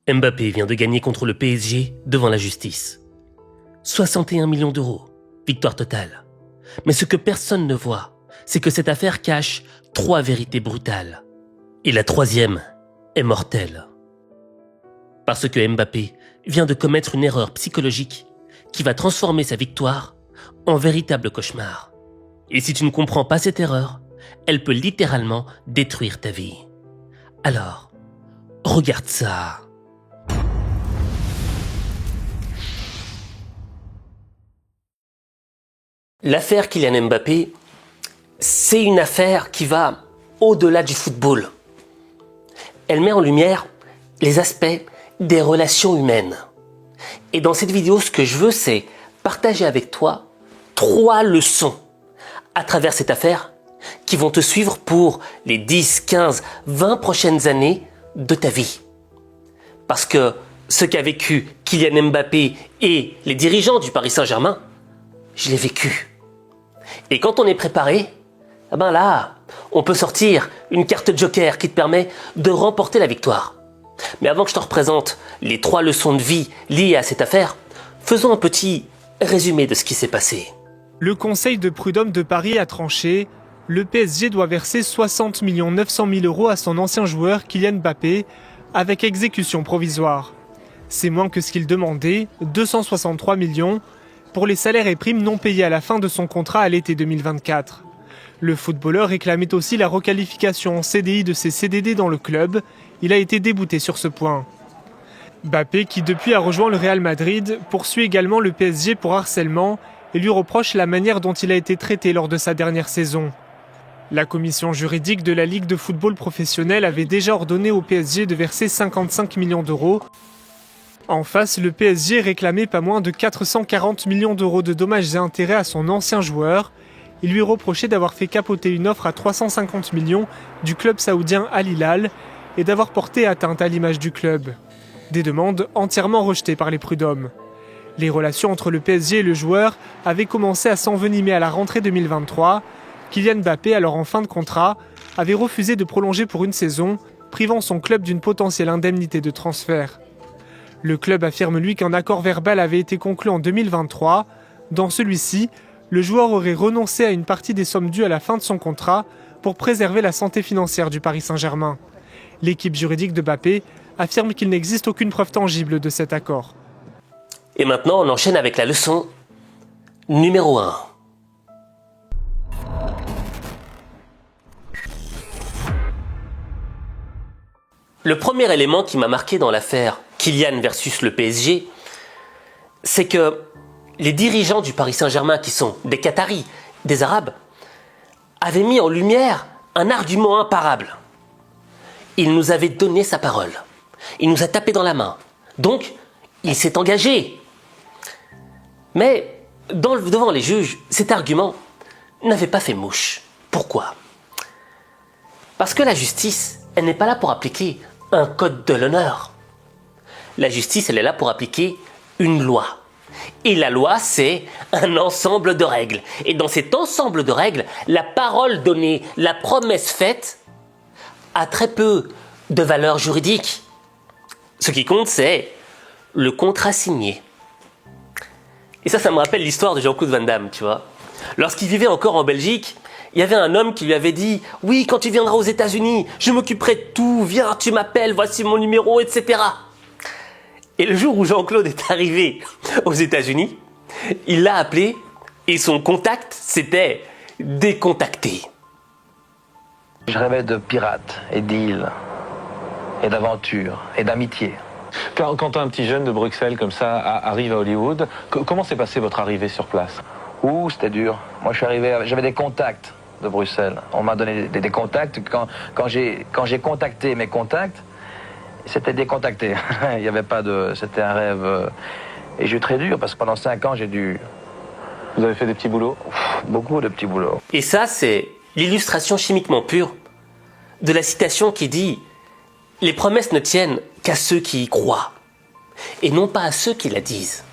Mbappé vient de gagner contre le PSG devant la justice. 61 millions d'euros, victoire totale. Mais ce que personne ne voit, c'est que cette affaire cache 3 vérités brutales. Et la troisième est mortelle. Parce que Mbappé vient de commettre une erreur psychologique qui va transformer sa victoire en véritable cauchemar. Et si tu ne comprends pas cette erreur, elle peut littéralement détruire ta vie. Alors, regarde ça. L'affaire Kylian Mbappé, c'est une affaire qui va au-delà du football. Elle met en lumière les aspects des relations humaines. Et dans cette vidéo, ce que je veux, c'est partager avec toi 3 leçons à travers cette affaire qui vont te suivre pour les 10, 15, 20 prochaines années de ta vie. Parce que ce qu'a vécu Kylian Mbappé et les dirigeants du Paris Saint-Germain, je l'ai vécu. Et quand on est préparé, eh ben là, on peut sortir une carte joker qui te permet de remporter la victoire. Mais avant que je te représente les 3 leçons de vie liées à cette affaire, faisons un petit résumé de ce qui s'est passé. Le conseil de prud'homme de Paris a tranché. Le PSG doit verser 60 900 000 euros à son ancien joueur Kylian Mbappé avec exécution provisoire. C'est moins que ce qu'il demandait, 263 millions, pour les salaires et primes non payés à la fin de son contrat à l'été 2024. Le footballeur réclamait aussi la requalification en CDI de ses CDD dans le club. Il a été débouté sur ce point. Mbappé, qui depuis a rejoint le Real Madrid, poursuit également le PSG pour harcèlement et lui reproche la manière dont il a été traité lors de sa dernière saison. La commission juridique de la Ligue de football professionnel avait déjà ordonné au PSG de verser 55 millions d'euros. En face, le PSG réclamait pas moins de 440 millions d'euros de dommages et intérêts à son ancien joueur. Il lui reprochait d'avoir fait capoter une offre à 350 millions du club saoudien Al Hilal et d'avoir porté atteinte à l'image du club. Des demandes entièrement rejetées par les prud'hommes. Les relations entre le PSG et le joueur avaient commencé à s'envenimer à la rentrée 2023. Kylian Mbappé, alors en fin de contrat, avait refusé de prolonger pour une saison, privant son club d'une potentielle indemnité de transfert. Le club affirme lui qu'un accord verbal avait été conclu en 2023. Dans celui-ci, le joueur aurait renoncé à une partie des sommes dues à la fin de son contrat pour préserver la santé financière du Paris Saint-Germain. L'équipe juridique de Mbappé affirme qu'il n'existe aucune preuve tangible de cet accord. Et maintenant, on enchaîne avec la leçon numéro 1. Le premier élément qui m'a marqué dans l'affaire Kylian versus le PSG, c'est que les dirigeants du Paris Saint-Germain, qui sont des Qataris, des Arabes, avaient mis en lumière un argument imparable. Il nous avait donné sa parole. Il nous a tapé dans la main. Donc, il s'est engagé. Mais, devant les juges, cet argument n'avait pas fait mouche. Pourquoi ? Parce que la justice, elle n'est pas là pour appliquer un code de l'honneur. La justice, elle est là pour appliquer une loi. Et la loi, c'est un ensemble de règles. Et dans cet ensemble de règles, la parole donnée, la promesse faite, a très peu de valeur juridique. Ce qui compte, c'est le contrat signé. Et ça me rappelle l'histoire de Jean-Claude Van Damme, tu vois. Lorsqu'il vivait encore en Belgique, il y avait un homme qui lui avait dit « Oui, quand tu viendras aux États-Unis, je m'occuperai de tout, viens, tu m'appelles, voici mon numéro, etc. » Et le jour où Jean-Claude est arrivé aux États-Unis, il l'a appelé et son contact s'était décontacté. Je rêvais de pirates et d'îles et d'aventures et d'amitié. Quand un petit jeune de Bruxelles comme ça arrive à Hollywood, comment s'est passée votre arrivée sur place ? C'était dur. Moi, je suis arrivé, j'avais des contacts de Bruxelles. On m'a donné des contacts. Quand j'ai contacté mes contacts, c'était décontacté. Il y avait pas de... C'était un rêve... Et j'ai eu très dur, parce que pendant 5 ans, j'ai dû... Vous avez fait des petits boulots ? Beaucoup de petits boulots. Et ça, c'est l'illustration chimiquement pure de la citation qui dit « Les promesses ne tiennent qu'à ceux qui y croient, et non pas à ceux qui la disent. »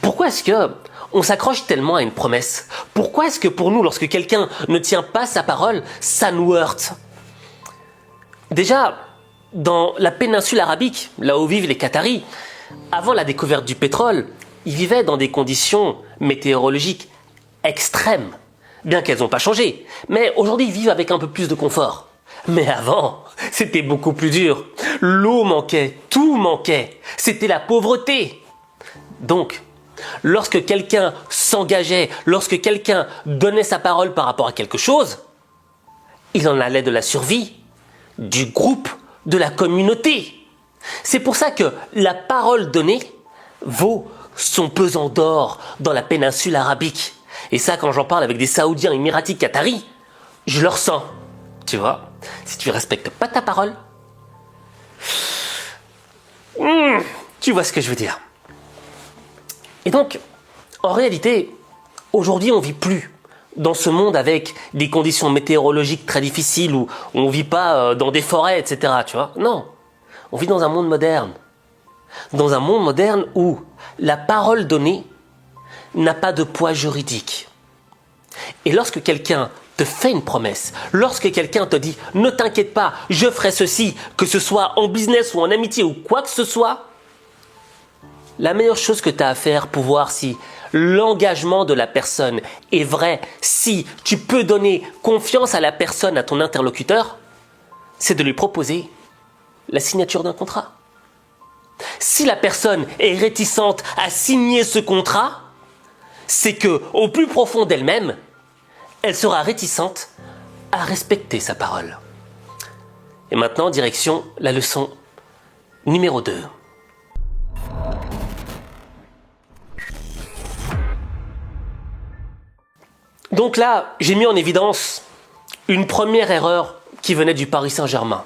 Pourquoi est-ce que on s'accroche tellement à une promesse ? Pourquoi est-ce que pour nous, lorsque quelqu'un ne tient pas sa parole, ça nous heurte ? Déjà, dans la péninsule arabique, là où vivent les Qataris, avant la découverte du pétrole, ils vivaient dans des conditions météorologiques extrêmes, bien qu'elles n'ont pas changé. Mais aujourd'hui, ils vivent avec un peu plus de confort. Mais avant, c'était beaucoup plus dur. L'eau manquait, tout manquait. C'était la pauvreté. Donc, lorsque quelqu'un s'engageait, lorsque quelqu'un donnait sa parole par rapport à quelque chose, il en allait de la survie du groupe, de la communauté. C'est pour ça que la parole donnée vaut son pesant d'or dans la péninsule arabique. Et ça, quand j'en parle avec des Saoudiens, Émiratis, Qataris, je le ressens. Tu vois, si tu respectes pas ta parole, tu vois ce que je veux dire. Et donc, en réalité, aujourd'hui, on vit plus dans ce monde avec des conditions météorologiques très difficiles où on vit pas dans des forêts, etc. Tu vois, non, on vit dans un monde moderne. Dans un monde moderne où la parole donnée n'a pas de poids juridique. Et lorsque quelqu'un te fait une promesse, lorsque quelqu'un te dit « Ne t'inquiète pas, je ferai ceci », que ce soit en business ou en amitié ou quoi que ce soit, la meilleure chose que tu as à faire pour voir si l'engagement de la personne est vrai, si tu peux donner confiance à la personne, à ton interlocuteur, c'est de lui proposer la signature d'un contrat. Si la personne est réticente à signer ce contrat, c'est que, au plus profond d'elle-même, elle sera réticente à respecter sa parole. Et maintenant, direction la leçon numéro 2. Donc là, j'ai mis en évidence une première erreur qui venait du Paris Saint-Germain.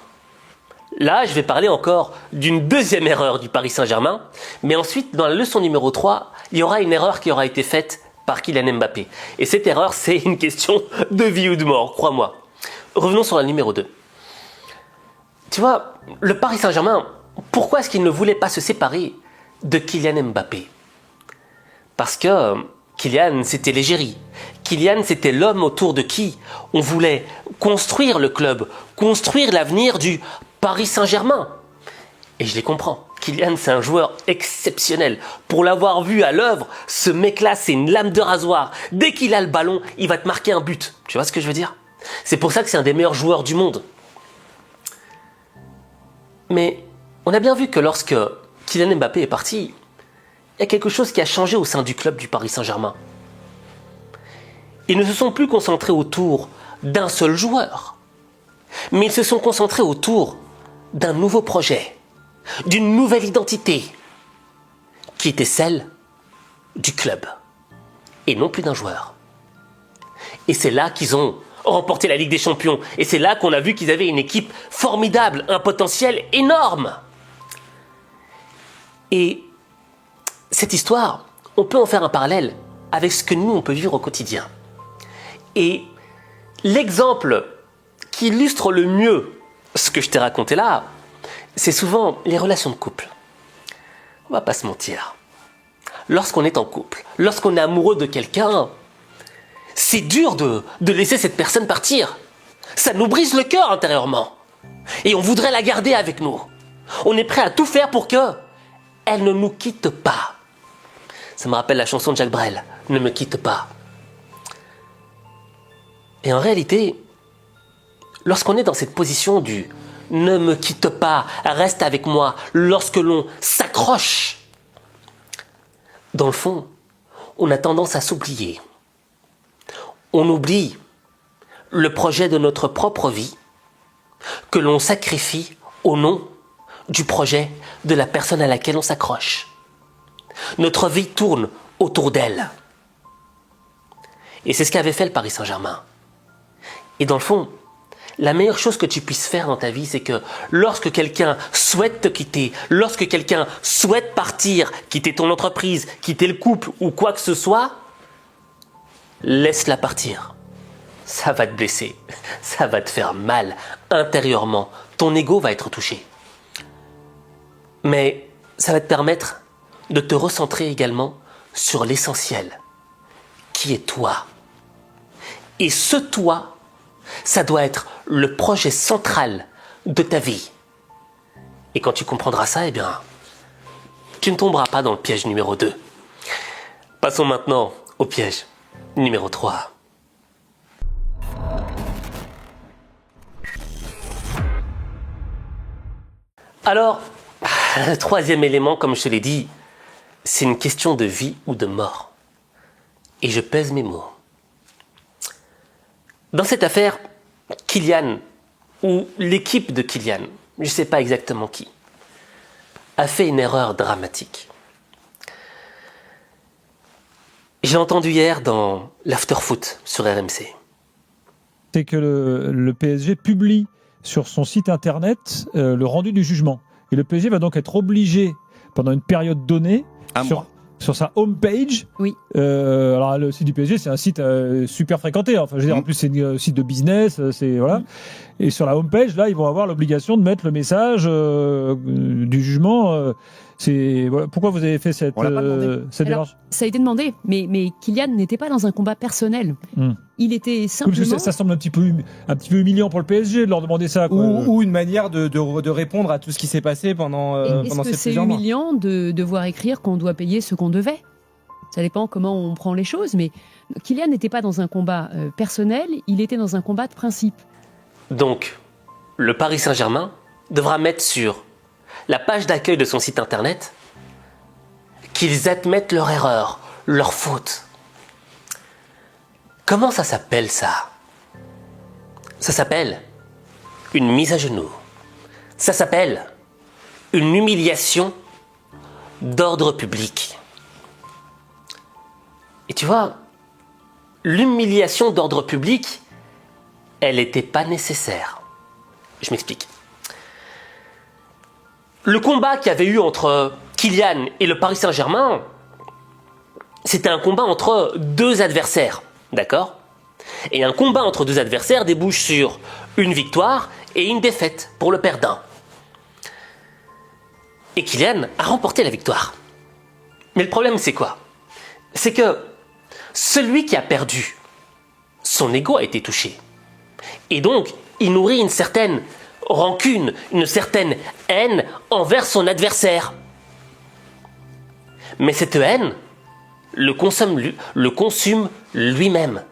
Là, je vais parler encore d'une deuxième erreur du Paris Saint-Germain, mais ensuite, dans la leçon numéro 3, il y aura une erreur qui aura été faite par Kylian Mbappé. Et cette erreur, c'est une question de vie ou de mort, crois-moi. Revenons sur la numéro 2. Tu vois, le Paris Saint-Germain, pourquoi est-ce qu'il ne voulait pas se séparer de Kylian Mbappé? Parce que Kylian, c'était l'égérie. Kylian, c'était l'homme autour de qui on voulait construire le club, construire l'avenir du Paris Saint-Germain. Et je les comprends. Kylian, c'est un joueur exceptionnel. Pour l'avoir vu à l'œuvre, ce mec-là, c'est une lame de rasoir. Dès qu'il a le ballon, il va te marquer un but. Tu vois ce que je veux dire? C'est pour ça que c'est un des meilleurs joueurs du monde. Mais on a bien vu que lorsque Kylian Mbappé est parti, il y a quelque chose qui a changé au sein du club du Paris Saint-Germain. Ils ne se sont plus concentrés autour d'un seul joueur, mais ils se sont concentrés autour d'un nouveau projet, d'une nouvelle identité, qui était celle du club, et non plus d'un joueur. Et c'est là qu'ils ont remporté la Ligue des Champions, et c'est là qu'on a vu qu'ils avaient une équipe formidable, un potentiel énorme. Et cette histoire, on peut en faire un parallèle avec ce que nous, on peut vivre au quotidien. Et l'exemple qui illustre le mieux ce que je t'ai raconté là, c'est souvent les relations de couple. On va pas se mentir. Lorsqu'on est en couple, lorsqu'on est amoureux de quelqu'un, c'est dur de laisser cette personne partir. Ça nous brise le cœur intérieurement. Et on voudrait la garder avec nous. On est prêt à tout faire pour que elle ne nous quitte pas. Ça me rappelle la chanson de Jacques Brel, « Ne me quitte pas ». Et en réalité, lorsqu'on est dans cette position du « ne me quitte pas, reste avec moi », lorsque l'on s'accroche, dans le fond, on a tendance à s'oublier. On oublie le projet de notre propre vie que l'on sacrifie au nom du projet de la personne à laquelle on s'accroche. Notre vie tourne autour d'elle. Et c'est ce qu'avait fait le Paris Saint-Germain. Et dans le fond, la meilleure chose que tu puisses faire dans ta vie, c'est que lorsque quelqu'un souhaite te quitter, lorsque quelqu'un souhaite partir, quitter ton entreprise, quitter le couple ou quoi que ce soit, laisse-la partir. Ça va te blesser, ça va te faire mal intérieurement. Ton ego va être touché. Mais ça va te permettre de te recentrer également sur l'essentiel, qui est toi. Et ce toi, ça doit être le projet central de ta vie. Et quand tu comprendras ça, eh bien, tu ne tomberas pas dans le piège numéro 2. Passons maintenant au piège numéro 3. Alors, le troisième élément, comme je te l'ai dit, c'est une question de vie ou de mort. Et je pèse mes mots. Dans cette affaire, Kylian, ou l'équipe de Kylian, je ne sais pas exactement qui, a fait une erreur dramatique. J'ai entendu hier dans l'Afterfoot sur RMC. C'est que le PSG publie sur son site internet le rendu du jugement. Et le PSG va donc être obligé, pendant une période donnée, sur sa homepage. Oui. Alors le site du PSG, c'est un site super fréquenté. Enfin, je veux dire, en plus, c'est un site de business. Voilà. Et sur la homepage, là, ils vont avoir l'obligation de mettre le message du jugement. Voilà. Pourquoi vous avez fait cette démarche ? Ça a été demandé, mais Kylian n'était pas dans un combat personnel. Il était simplement... Oui, parce que ça semble un petit peu humiliant pour le PSG de leur demander ça. Quoi. Ou une manière de répondre à tout ce qui s'est passé pendant ces plusieurs mois. Est-ce que c'est humiliant de devoir écrire qu'on doit payer ce qu'on devait ? Ça dépend comment on prend les choses, mais Kylian n'était pas dans un combat personnel, il était dans un combat de principe. Donc, le Paris Saint-Germain devra mettre sur la page d'accueil de son site internet qu'ils admettent leur erreur, leur faute. Comment ça s'appelle ça ? Ça s'appelle une mise à genoux. Ça s'appelle une humiliation d'ordre public. Et tu vois, l'humiliation d'ordre public, elle n'était pas nécessaire. Je m'explique. Le combat qu'il y avait eu entre Kylian et le Paris Saint-Germain, c'était un combat entre deux adversaires, d'accord ? Et un combat entre deux adversaires débouche sur une victoire et une défaite pour le perdant. Et Kylian a remporté la victoire. Mais le problème, c'est quoi ? C'est que celui qui a perdu, son ego a été touché. Et donc, il nourrit une certaine rancune, une certaine haine envers son adversaire. Mais cette haine le consume lui-même.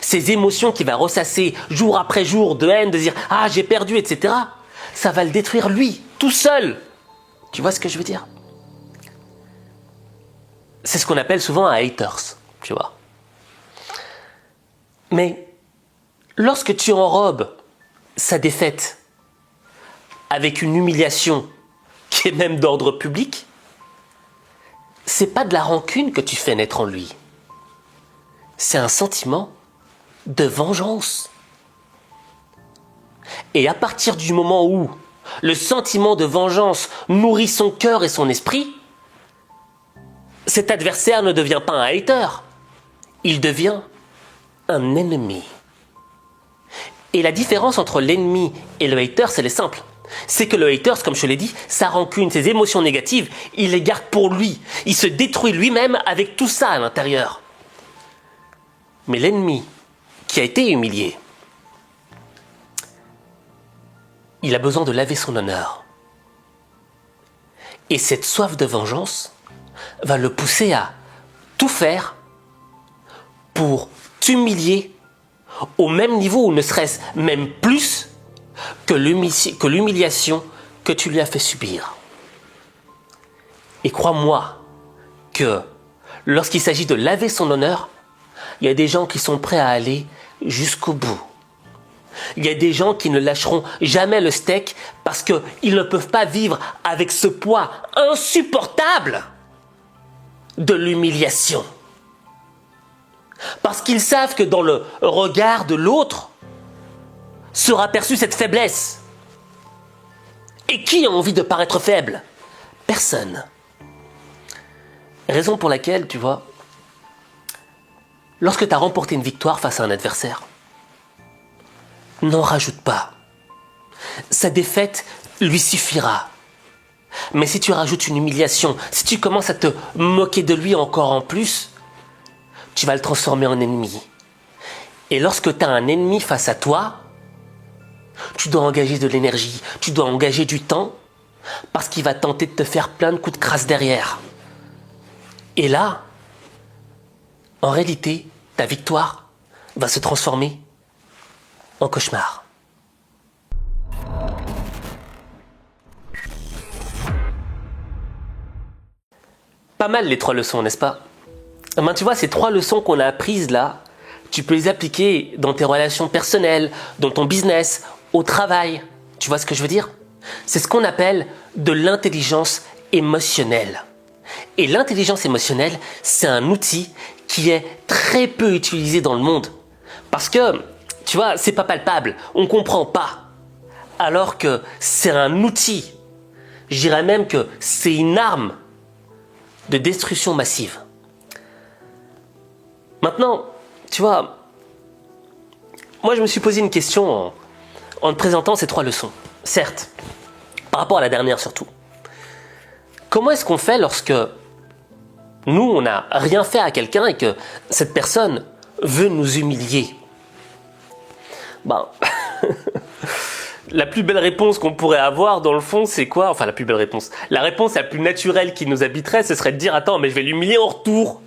Ces émotions qu'il va ressasser jour après jour de haine, de dire « Ah, j'ai perdu », etc., ça va le détruire lui, tout seul. Tu vois ce que je veux dire ? C'est ce qu'on appelle souvent un haters, tu vois. Mais lorsque tu enrobes sa défaite avec une humiliation qui est même d'ordre public, c'est pas de la rancune que tu fais naître en lui. C'est un sentiment de vengeance. Et à partir du moment où le sentiment de vengeance nourrit son cœur et son esprit, cet adversaire ne devient pas un hater, il devient un ennemi. Et la différence entre l'ennemi et le hater, elle est simple. C'est que le hater, comme je te l'ai dit, sa rancune, ses émotions négatives, il les garde pour lui. Il se détruit lui-même avec tout ça à l'intérieur. Mais l'ennemi qui a été humilié, il a besoin de laver son honneur. Et cette soif de vengeance va le pousser à tout faire pour t'humilier au même niveau, ou ne serait-ce même plus que l'humiliation que tu lui as fait subir. Et crois-moi que lorsqu'il s'agit de laver son honneur, il y a des gens qui sont prêts à aller jusqu'au bout. Il y a des gens qui ne lâcheront jamais le steak parce qu'ils ne peuvent pas vivre avec ce poids insupportable de l'humiliation. Parce qu'ils savent que dans le regard de l'autre sera perçue cette faiblesse. Et qui a envie de paraître faible ? Personne. Raison pour laquelle, tu vois, lorsque tu as remporté une victoire face à un adversaire, n'en rajoute pas. Sa défaite lui suffira. Mais si tu rajoutes une humiliation, si tu commences à te moquer de lui encore en plus, tu vas le transformer en ennemi. Et lorsque tu as un ennemi face à toi, tu dois engager de l'énergie, tu dois engager du temps parce qu'il va tenter de te faire plein de coups de crasse derrière. Et là, en réalité, ta victoire va se transformer en cauchemar. Pas mal les 3 leçons, n'est-ce pas? Ben, tu vois, ces 3 leçons qu'on a apprises là, tu peux les appliquer dans tes relations personnelles, dans ton business, au travail. Tu vois ce que je veux dire? C'est ce qu'on appelle de l'intelligence émotionnelle. Et l'intelligence émotionnelle, c'est un outil qui est très peu utilisé dans le monde. Parce que, tu vois, c'est pas palpable, on comprend pas. Alors que c'est un outil, je dirais même que c'est une arme de destruction massive. Maintenant, tu vois, moi je me suis posé une question en te présentant ces 3 leçons. Certes, par rapport à la dernière surtout. Comment est-ce qu'on fait lorsque nous, on n'a rien fait à quelqu'un et que cette personne veut nous humilier? Ben, la plus belle réponse qu'on pourrait avoir dans le fond, c'est quoi? Enfin, la plus belle réponse. La réponse la plus naturelle qui nous habiterait, ce serait de dire « Attends, mais je vais l'humilier en retour !»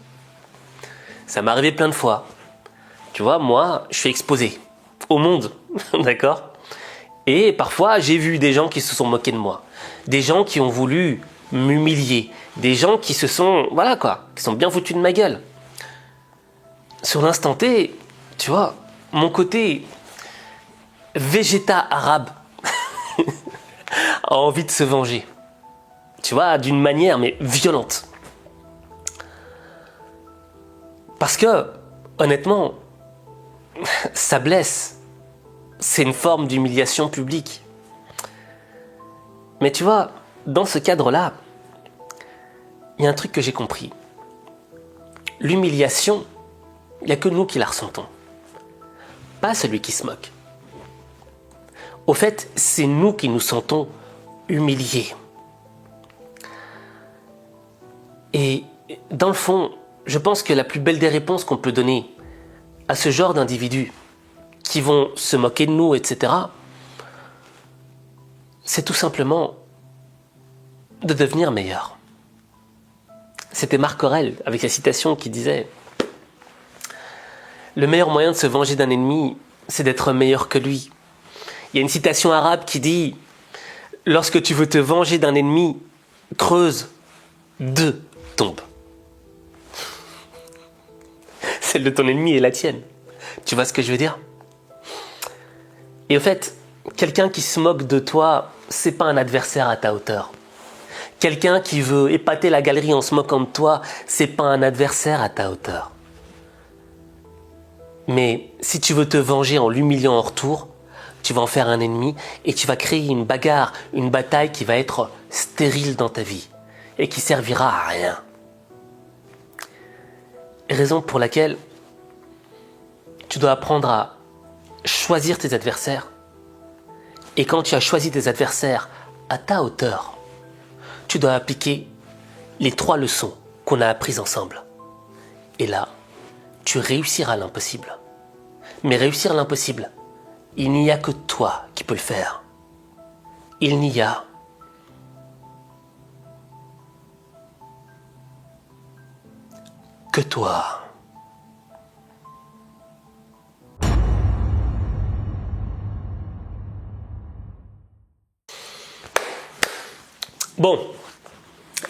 Ça m'est arrivé plein de fois. Tu vois, moi, je suis exposé au monde, d'accord? Et parfois, j'ai vu des gens qui se sont moqués de moi. Des gens qui ont voulu m'humilier. Des gens qui se sont, voilà quoi, qui sont bien foutus de ma gueule. Sur l'instant T, tu vois, mon côté végéta arabe a envie de se venger. Tu vois, d'une manière, mais violente. Parce que, honnêtement, ça blesse. C'est une forme d'humiliation publique. Mais tu vois, dans ce cadre-là, il y a un truc que j'ai compris. L'humiliation, il n'y a que nous qui la ressentons. Pas celui qui se moque. Au fait, c'est nous qui nous sentons humiliés. Et dans le fond, je pense que la plus belle des réponses qu'on peut donner à ce genre d'individus qui vont se moquer de nous, etc., c'est tout simplement de devenir meilleur. C'était Marc Aurèle avec sa citation qui disait « Le meilleur moyen de se venger d'un ennemi, c'est d'être meilleur que lui. » Il y a une citation arabe qui dit « Lorsque tu veux te venger d'un ennemi, creuse 2 tombes. » Celle de ton ennemi est la tienne. Tu vois ce que je veux dire? Et au fait, quelqu'un qui se moque de toi, c'est pas un adversaire à ta hauteur. Quelqu'un qui veut épater la galerie en se moquant de toi, c'est pas un adversaire à ta hauteur. Mais si tu veux te venger en l'humiliant en retour, tu vas en faire un ennemi et tu vas créer une bagarre, une bataille qui va être stérile dans ta vie et qui servira à rien. Raison pour laquelle tu dois apprendre à choisir tes adversaires. Et quand tu as choisi tes adversaires à ta hauteur, tu dois appliquer les 3 leçons qu'on a apprises ensemble. Et là, tu réussiras l'impossible. Mais réussir l'impossible, il n'y a que toi qui peux le faire. Il n'y a que toi. Bon,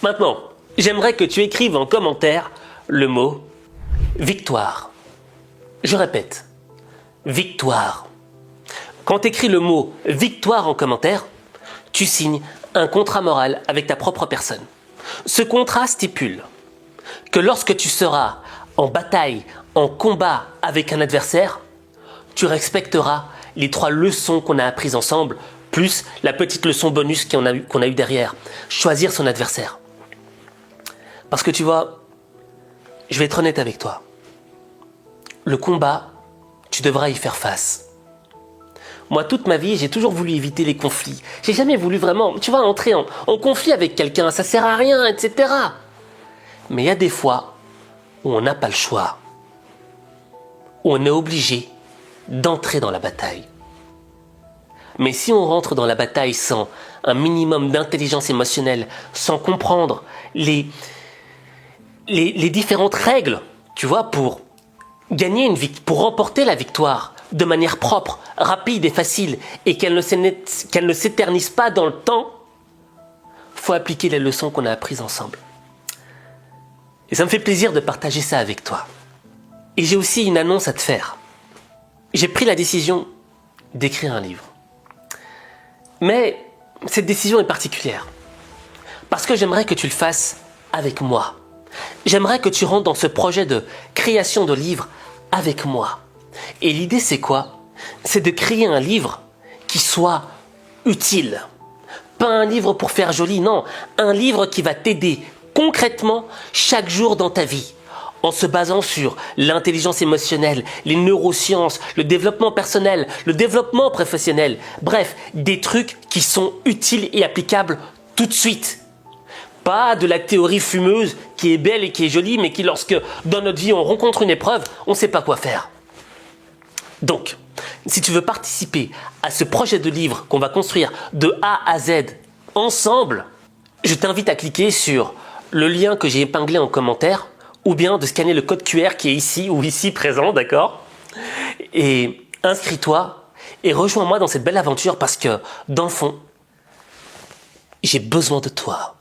maintenant, j'aimerais que tu écrives en commentaire le mot victoire. Je répète, victoire. Quand tu écris le mot victoire en commentaire, tu signes un contrat moral avec ta propre personne. Ce contrat stipule que lorsque tu seras en bataille, en combat avec un adversaire, tu respecteras les 3 leçons qu'on a apprises ensemble, plus la petite leçon bonus qu'on a eu derrière. Choisir son adversaire. Parce que tu vois, je vais être honnête avec toi. Le combat, tu devras y faire face. Moi, toute ma vie, j'ai toujours voulu éviter les conflits. J'ai jamais voulu vraiment, tu vois, entrer en conflit avec quelqu'un, ça sert à rien, etc. Mais il y a des fois où on n'a pas le choix. Où on est obligé d'entrer dans la bataille. Mais si on rentre dans la bataille sans un minimum d'intelligence émotionnelle, sans comprendre les différentes règles, tu vois, pour gagner pour remporter la victoire de manière propre, rapide et facile, et qu'elle ne s'éternise pas dans le temps, faut appliquer les leçons qu'on a apprises ensemble. Et ça me fait plaisir de partager ça avec toi. Et j'ai aussi une annonce à te faire. J'ai pris la décision d'écrire un livre. Mais cette décision est particulière. Parce que j'aimerais que tu le fasses avec moi. J'aimerais que tu rentres dans ce projet de création de livre avec moi. Et l'idée, c'est quoi? C'est de créer un livre qui soit utile. Pas un livre pour faire joli, non. Un livre qui va t'aider concrètement chaque jour dans ta vie, en se basant sur l'intelligence émotionnelle, les neurosciences, le développement personnel, le développement professionnel. Bref, des trucs qui sont utiles et applicables tout de suite. Pas de la théorie fumeuse qui est belle et qui est jolie, mais qui, lorsque dans notre vie on rencontre une épreuve, on ne sait pas quoi faire. Donc, si tu veux participer à ce projet de livre qu'on va construire de A à Z ensemble, je t'invite à cliquer sur le lien que j'ai épinglé en commentaire, ou bien de scanner le code QR qui est ici ou ici présent, d'accord? Et inscris-toi et rejoins-moi dans cette belle aventure parce que, dans le fond, j'ai besoin de toi.